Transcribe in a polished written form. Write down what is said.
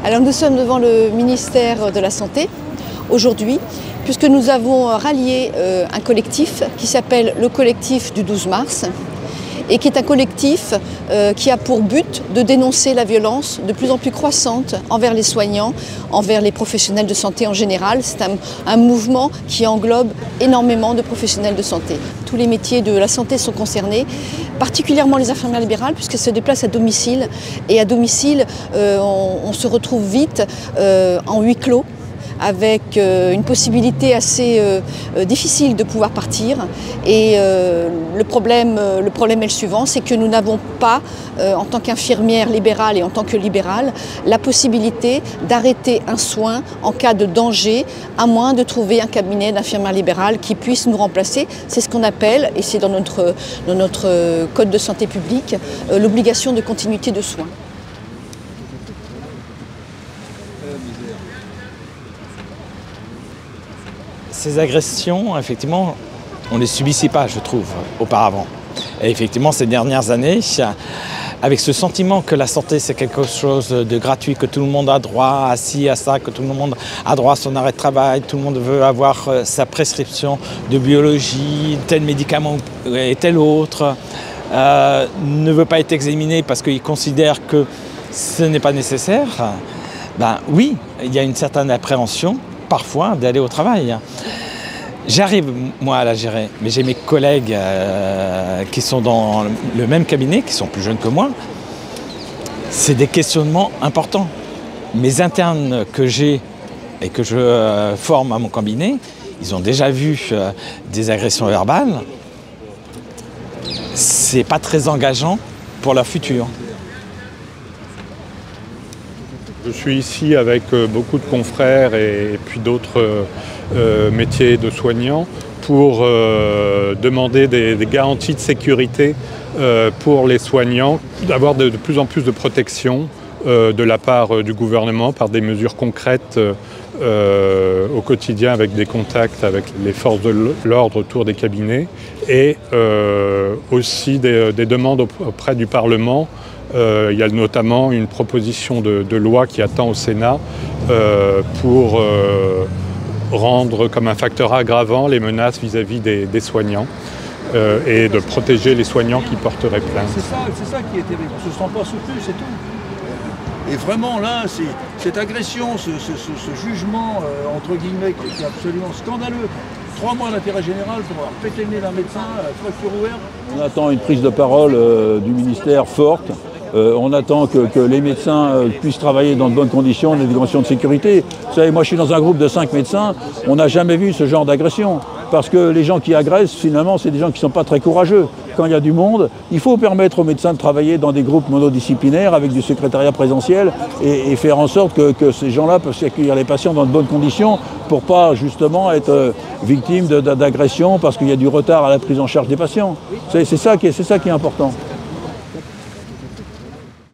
Alors nous sommes devant le ministère de la Santé aujourd'hui, puisque nous avons rallié un collectif qui s'appelle le collectif du 12 mars et qui est un collectif qui a pour but de dénoncer la violence de plus en plus croissante envers les soignants, envers les professionnels de santé en général. C'est un mouvement qui englobe énormément de professionnels de santé. Tous les métiers de la santé sont concernés, particulièrement les infirmières libérales, puisqu'elles se déplacent à domicile. Et à domicile, on se retrouve vite en huis clos, avec une possibilité assez difficile de pouvoir partir. Et le problème est le suivant, c'est que nous n'avons pas, en tant qu'infirmière libérale et en tant que libérale, la possibilité d'arrêter un soin en cas de danger, à moins de trouver un cabinet d'infirmière libérale qui puisse nous remplacer. C'est ce qu'on appelle, et c'est dans notre code de santé publique, l'obligation de continuité de soins. Ces agressions, effectivement, on ne les subissait pas, je trouve, auparavant. Et effectivement, ces dernières années, avec ce sentiment que la santé, c'est quelque chose de gratuit, que tout le monde a droit à ci, à ça, que tout le monde a droit à son arrêt de travail, tout le monde veut avoir sa prescription de biologie, tel médicament et tel autre, ne veut pas être examiné parce qu'il considère que ce n'est pas nécessaire, ben oui, il y a une certaine appréhension, parfois, d'aller au travail. J'arrive, moi, à la gérer, mais j'ai mes collègues qui sont dans le même cabinet, qui sont plus jeunes que moi. C'est des questionnements importants. Mes internes que j'ai et que je forme à mon cabinet, ils ont déjà vu des agressions verbales. C'est pas très engageant pour leur futur. Je suis ici avec beaucoup de confrères et puis d'autres métiers de soignants pour demander des garanties de sécurité pour les soignants, d'avoir de plus en plus de protection de la part du gouvernement par des mesures concrètes au quotidien avec des contacts avec les forces de l'ordre autour des cabinets et aussi des demandes auprès du Parlement. Il y a notamment une proposition de loi qui attend au Sénat pour rendre comme un facteur aggravant les menaces vis-à-vis des soignants et de protéger les soignants qui porteraient plainte. C'est ça qui est terrible, on ne se sent pas soutenu, c'est tout. Et vraiment là, cette agression, ce jugement entre guillemets qui est absolument scandaleux. 3 mois d'intérêt général pour avoir pété le nez d'un médecin, fracture ouverte. On attend une prise de parole du ministère forte. On attend que les médecins puissent travailler dans de bonnes conditions, dans des conditions de sécurité. Vous savez, moi je suis dans un groupe de 5 médecins, on n'a jamais vu ce genre d'agression. Parce que les gens qui agressent, finalement, c'est des gens qui ne sont pas très courageux. Quand il y a du monde, il faut permettre aux médecins de travailler dans des groupes monodisciplinaires avec du secrétariat présentiel et faire en sorte que ces gens-là peuvent accueillir les patients dans de bonnes conditions pour pas justement être victimes d'agressions parce qu'il y a du retard à la prise en charge des patients. C'est ça qui est important.